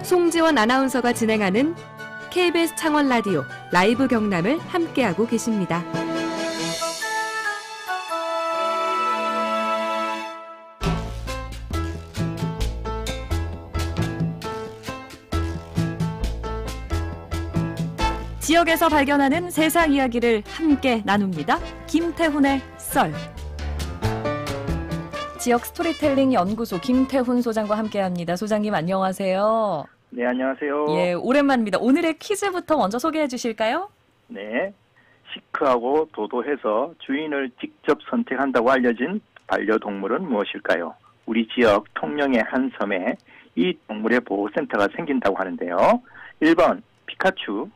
송지원 아나운서가 진행하는 KBS 창원 라디오 라이브 경남을 함께하고 계십니다. 지역에서 발견하는 세상 이야기를 함께 나눕니다. 김태훈의 썰. 지역 스토리텔링 연구소 김태훈 소장과 함께합니다. 소장님 안녕하세요. 네, 안녕하세요. 예, 오랜만입니다. 오늘의 퀴즈부터 먼저 소개해 주실까요? 네, 시크하고 도도해서 주인을 직접 선택한다고 알려진 반려동물은 무엇일까요? 우리 지역 통영의 한 섬에 이 동물의 보호센터가 생긴다고 하는데요. 1번 피카츄,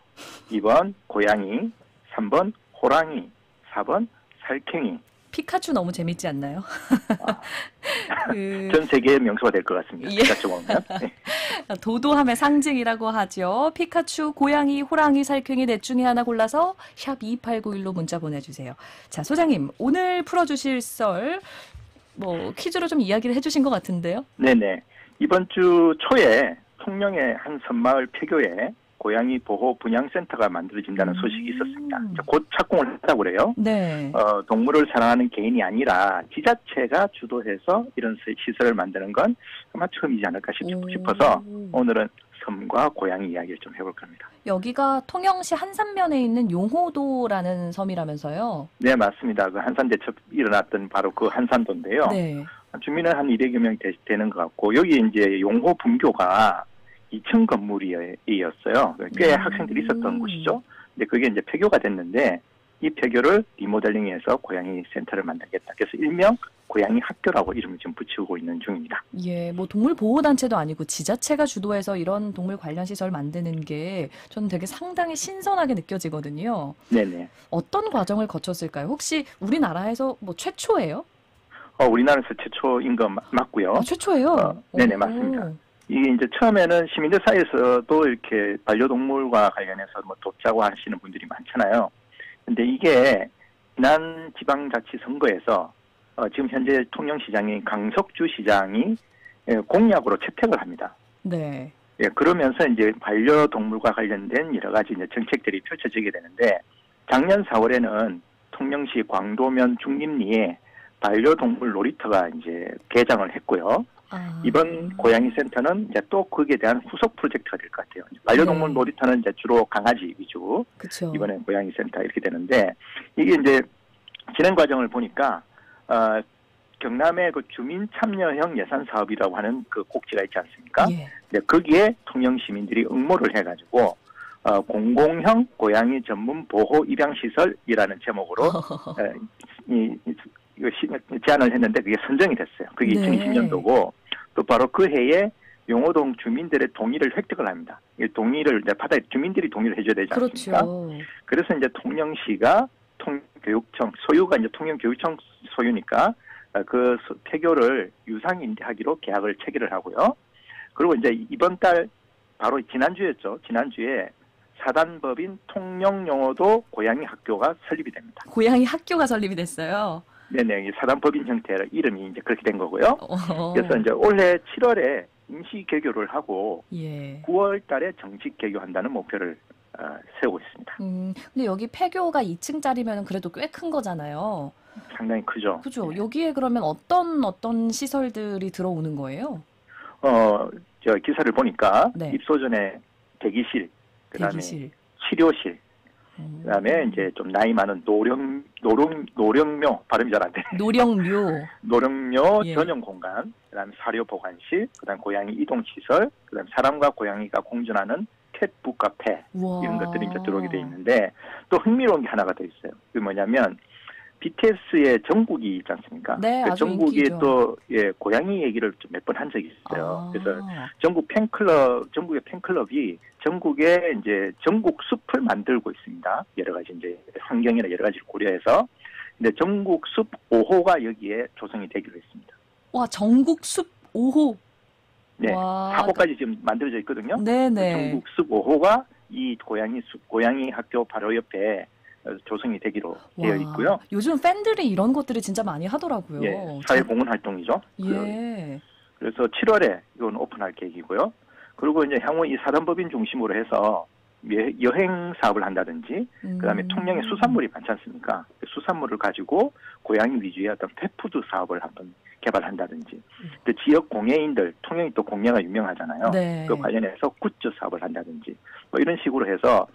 2번 고양이, 3번 호랑이, 4번 살쾡이. 피카츄 너무 재밌지 않나요? 전 세계의 명소가 될 것 같습니다. 예. 피카츄 보면. 네. 도도함의 상징이라고 하죠. 피카츄, 고양이, 호랑이, 살쾡이 넷 중에 하나 골라서 샵 2891로 문자 보내주세요. 자, 소장님 오늘 풀어주실 썰 퀴즈로 좀 이야기를 해주신 것 같은데요. 네네. 이번 주 초에 통영의 한 섬마을 폐교에 고양이 보호 분양센터가 만들어진다는 소식이 있었습니다. 곧 착공을 했다고 그래요. 네. 동물을 사랑하는 개인이 아니라 지자체가 주도해서 이런 시설을 만드는 건 아마 처음이지 않을까 싶어서 오늘은 섬과 고양이 이야기를 좀 해볼 겁니다. 여기가 통영시 한산면에 있는 용호도라는 섬이라면서요? 네, 맞습니다. 그 한산 대첩 일어났던 바로 그 한산도인데요. 네. 주민은 한 200여 명 되는 것 같고 여기 이제 용호 분교가 2층 건물이었어요. 꽤 학생들이 있었던 곳이죠. 근데 그게 이제 폐교가 됐는데 이 폐교를 리모델링해서 고양이 센터를 만들겠다. 그래서 일명 고양이 학교라고 이름을 지금 붙이고 있는 중입니다. 예, 동물 보호 단체도 아니고 지자체가 주도해서 이런 동물 관련 시설 만드는 게 저는 되게 상당히 신선하게 느껴지거든요. 네네. 어떤 과정을 거쳤을까요? 혹시 우리나라에서 최초예요? 우리나라에서 최초인 거 맞고요. 아, 최초예요? 네네, 맞습니다. 이게 이제 처음에는 시민들 사이에서도 이렇게 반려동물과 관련해서 돕자고 하시는 분들이 많잖아요. 근데 이게 지난 지방자치선거에서 지금 현재 통영시장인 강석주 시장이 공약으로 채택을 합니다. 네. 예, 그러면서 이제 반려동물과 관련된 여러 가지 이제 정책들이 펼쳐지게 되는데 작년 4월에는 통영시 광도면 중림리에 반려동물 놀이터가 이제 개장을 했고요. 이번 고양이 센터는 이제 또 거기에 대한 후속 프로젝트가 될 것 같아요. 반려동물 놀이터는 이제 주로 강아지 위주, 그쵸. 이번엔 고양이 센터 이렇게 되는데 이게 이제 진행 과정을 보니까 경남의 그 주민 참여형 예산 사업이라고 하는 그 꼭지가 있지 않습니까? 예. 네, 거기에 통영 시민들이 응모를 해가지고 공공형 고양이 전문 보호 입양 시설이라는 제목으로 이거 제안을 했는데 그게 선정이 됐어요. 그게 네. 2020년도고 또 바로 그 해에 용호동 주민들의 동의를 획득을 합니다. 이 동의를 이제 주민들이 동의를 해줘야 되지 않습니까? 그렇죠. 그래서 이제 통영시가 통교육청 소유가 이제 통영교육청 소유니까 그 폐교를 유상임대하기로 계약을 체결을 하고요. 그리고 이제 이번 달 바로 지난주였죠. 지난주에 사단법인 통영용호도 고양이 학교가 설립이 됩니다. 고양이 학교가 설립이 됐어요. 네네, 사단법인 형태의 이름이 이제 그렇게 된 거고요. 그래서 이제 올해 7월에 임시 개교를 하고 9월 달에 정식 개교한다는 목표를 세우고 있습니다. 근데 여기 폐교가 2층짜리면 그래도 꽤 큰 거잖아요. 상당히 크죠. 그죠. 여기에 그러면 어떤 시설들이 들어오는 거예요? 저 기사를 보니까 입소 전에 대기실, 그다음에 치료실, 그다음에 이제 좀 나이 많은 노령묘 발음이 잘 안 돼. 노령묘 전용 공간, 그다음에 사료 보관실, 그다음 고양이 이동 시설, 그다음 사람과 고양이가 공존하는 캣북 카페 이런 것들이 이제 들어오게 돼 있는데 또 흥미로운 게 하나가 더 있어요. 그게 뭐냐면 BTS의 정국이 있지 않습니까? 네, 그 아주 정국이 인기죠. 또 고양이 얘기를 좀 몇 번 한 적이 있어요. 그래서 정국의 팬클럽이 전국에 이제 전국 숲을 만들고 있습니다. 여러 가지 이제 환경이나 여러 가지를 고려해서. 근데 전국 숲 5호가 여기에 조성이 되기로 했습니다. 와, 전국 숲 5호. 네, 4호까지 지금 만들어져 있거든요. 네네. 전국 숲 5호가 이 고양이 학교 바로 옆에 조성이 되기로 되어 있고요. 요즘 팬들이 이런 것들을 진짜 많이 하더라고요. 예, 사회공헌 활동이죠. 예. 그래서 7월에 이건 오픈할 계획이고요. 그리고 이제 향후 이 사단법인 중심으로 해서 여행 사업을 한다든지, 그다음에 통영에 수산물이 많지 않습니까? 수산물을 가지고 고양이 위주의 어떤 펫푸드 사업을 한번 개발한다든지, 그 지역 공예인들, 통영이 또 공예가 유명하잖아요. 네. 그 관련해서 굿즈 사업을 한다든지, 뭐 이런 식으로 해서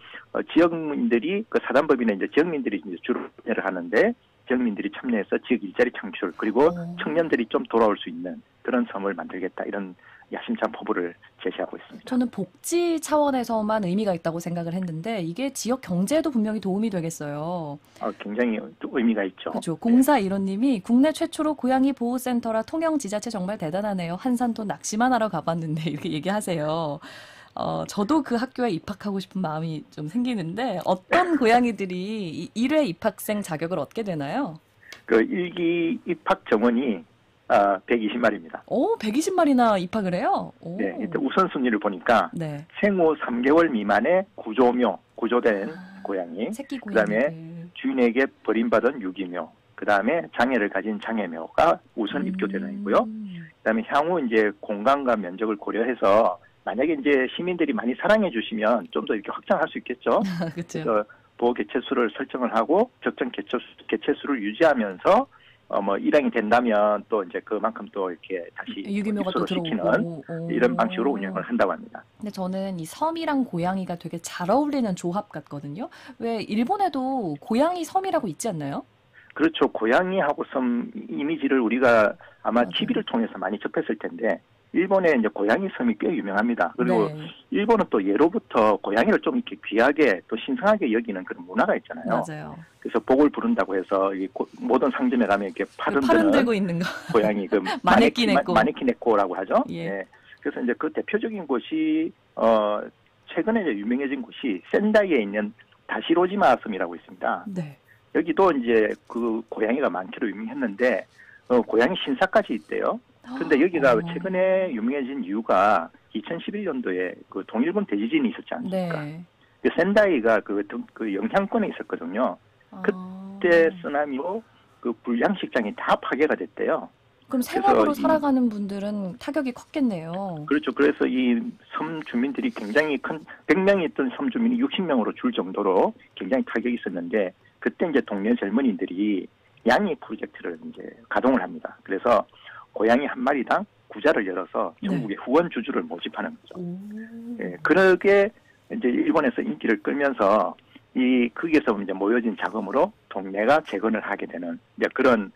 지역민들이 그 사단법인에 이제 지역민들이 이제 주로 참여를 하는데, 지역민들이 참여해서 지역 일자리 창출, 그리고 청년들이 좀 돌아올 수 있는 그런 섬을 만들겠다, 이런 야심찬 포부를 제시하고 있습니다. 저는 복지 차원에서만 의미가 있다고 생각을 했는데 이게 지역 경제에도 분명히 도움이 되겠어요. 굉장히 의미가 있죠. 그렇죠. 0415님이 국내 최초로 고양이 보호센터라 통영 지자체 정말 대단하네요. 한산도 낚시만 하러 가봤는데 이렇게 얘기하세요. 저도 그 학교에 입학하고 싶은 마음이 좀 생기는데 어떤 고양이들이 1회 입학생 자격을 얻게 되나요? 그 1기 입학 정원이 120마리입니다. 오, 120마리나 입학을 해요? 오. 네, 일단 우선순위를 보니까 네. 생후 3개월 미만의 구조된 고양이, 새끼 그다음에 주인에게 버림받은 유기묘, 그다음에 장애를 가진 장애묘가 우선 입교되는 거고요. 그다음에 향후 이제 공간과 면적을 고려해서 만약에 이제 시민들이 많이 사랑해 주시면 좀 더 이렇게 확장할 수 있겠죠. 그렇죠. 그래서 보호 개체수를 설정을 하고 적정 개체수를 유지하면서 뭐 일행이 된다면 또 이제 그만큼 또 이렇게 다시 유기묘가 또 시키는 들어오고 이런 방식으로 운영을 한다고 합니다. 근데 저는 이 섬이랑 고양이가 되게 잘 어울리는 조합 같거든요. 왜 일본에도 고양이 섬이라고 있지 않나요? 그렇죠. 고양이하고 섬 이미지를 우리가 아마 맞아요. TV를 통해서 많이 접했을 텐데 일본의 이제 고양이 섬이 꽤 유명합니다. 그리고 네. 일본은 또 예로부터 고양이를 좀 이렇게 귀하게 또 신성하게 여기는 그런 문화가 있잖아요. 맞아요. 그래서 복을 부른다고 해서 이 모든 상점에 가면 이렇게 팔 흔들고 있는 거. 고양이 그 마네키네코라고 하죠. 예. 네. 그래서 이제 그 대표적인 곳이 최근에 이제 유명해진 곳이 센다이에 있는 다시로지마 섬이라고 있습니다. 네. 여기도 이제 그 고양이가 많기로 유명했는데 고양이 신사까지 있대요. 근데 여기가 최근에 유명해진 이유가 2011년도에 그 동일본 대지진이 있었지 않습니까? 네. 그 센다이가 그 영향권에 있었거든요. 그때 쓰나미로 그 불량식장이 다 파괴가 됐대요. 그럼 생업으로 살아가는 분들은 타격이 컸겠네요. 그렇죠. 그래서 이 섬 주민들이 굉장히 큰 100명이 있던 섬 주민이 60명으로 줄 정도로 굉장히 타격이 있었는데 그때 이제 동네 젊은이들이 양이 프로젝트를 이제 가동을 합니다. 그래서 고양이 한 마리당 구자를 열어서 전국의 후원 주주를 모집하는 거죠. 예, 그러게 이제 일본에서 인기를 끌면서 거기에서 이제 모여진 자금으로 동네가 재건을 하게 되는 이제 그런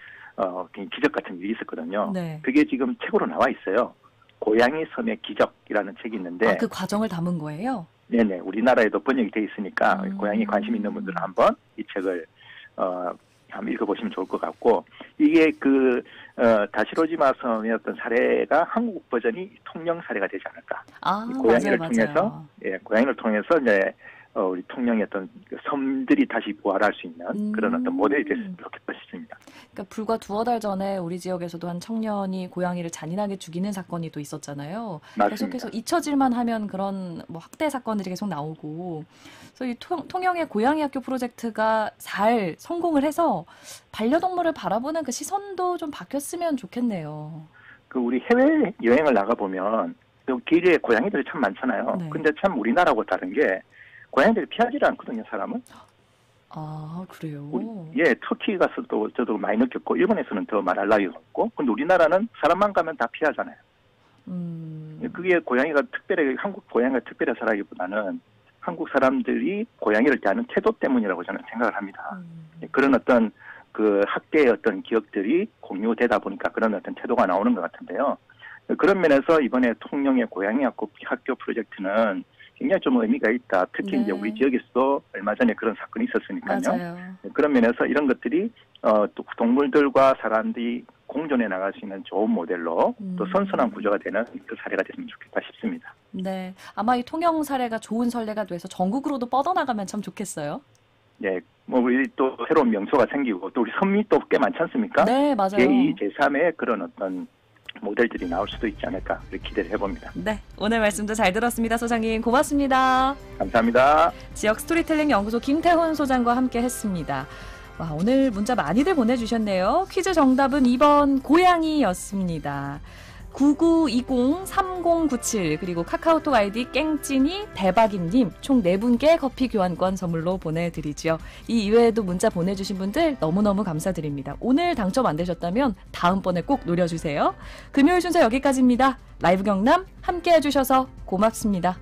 기적 같은 일이 있었거든요. 네. 그게 지금 책으로 나와 있어요. 고양이 섬의 기적이라는 책이 있는데 그 과정을 담은 거예요? 네네. 우리나라에도 번역이 돼 있으니까 고양이 관심 있는 분들은 한번 이 책을 한번 읽어보시면 좋을 것 같고 이게 다시로지마 섬의 어떤 사례가 한국 버전이 통영 사례가 되지 않을까. 고양이를 통해서 고양이를 통해서 이제 우리 통영의 어떤 섬들이 다시 부활할 수 있는 그런 어떤 모델이 됐으면 좋겠다 싶습니다. 그러니까 불과 2-3달 전에 우리 지역에서도 한 청년이 고양이를 잔인하게 죽이는 사건이 또 있었잖아요. 맞습니다. 계속해서 잊혀질만 하면 그런 뭐 학대 사건들이 계속 나오고 그래서 이 통영의 고양이 학교 프로젝트가 잘 성공을 해서 반려동물을 바라보는 그 시선도 좀 바뀌었으면 좋겠네요. 우리 해외 여행을 나가 보면 길에 고양이들이 참 많잖아요. 네. 근데 참 우리나라하고 다른 게 고양이들이 피하지를 않거든요, 사람은. 그래요? 터키 가서도 저도 많이 느꼈고, 일본에서는 더 말할 나위가 없고, 근데 우리나라는 사람만 가면 다 피하잖아요. 그게 한국 고양이가 특별해서라기보다는 한국 사람들이 고양이를 대하는 태도 때문이라고 저는 생각을 합니다. 그런 어떤 그 학계의 어떤 기억들이 공유되다 보니까 그런 어떤 태도가 나오는 것 같은데요. 그런 면에서 이번에 통영의 고양이 학교 프로젝트는 굉장히 좀 의미가 있다. 특히 이제 우리 지역에서도 얼마 전에 그런 사건이 있었으니까요. 맞아요. 그런 면에서 이런 것들이 또 동물들과 사람들이 공존해 나갈 수 있는 좋은 모델로 또 선선한 구조가 되는 그 사례가 됐으면 좋겠다 싶습니다. 네, 아마 이 통영 사례가 좋은 선례가 돼서 전국으로도 뻗어나가면 참 좋겠어요. 네, 우리 또 새로운 명소가 생기고 또 우리 섬이 또 꽤 많지 않습니까? 네, 맞아요. 제2, 제3의 그런 어떤 모델들이 나올 수도 있지 않을까 그렇게 기대를 해봅니다. 네, 오늘 말씀도 잘 들었습니다. 소장님 고맙습니다. 감사합니다. 지역 스토리텔링 연구소 김태훈 소장과 함께 했습니다. 와, 오늘 문자 많이들 보내주셨네요. 퀴즈 정답은 2번 고양이였습니다. 9920-3097 그리고 카카오톡 아이디 깽찐이 대박이님 총 4분께 커피 교환권 선물로 보내드리죠. 이 이외에도 문자 보내주신 분들 너무너무 감사드립니다. 오늘 당첨 안 되셨다면 다음번에 꼭 노려주세요. 금요일 순서 여기까지입니다. 라이브 경남 함께 해주셔서 고맙습니다.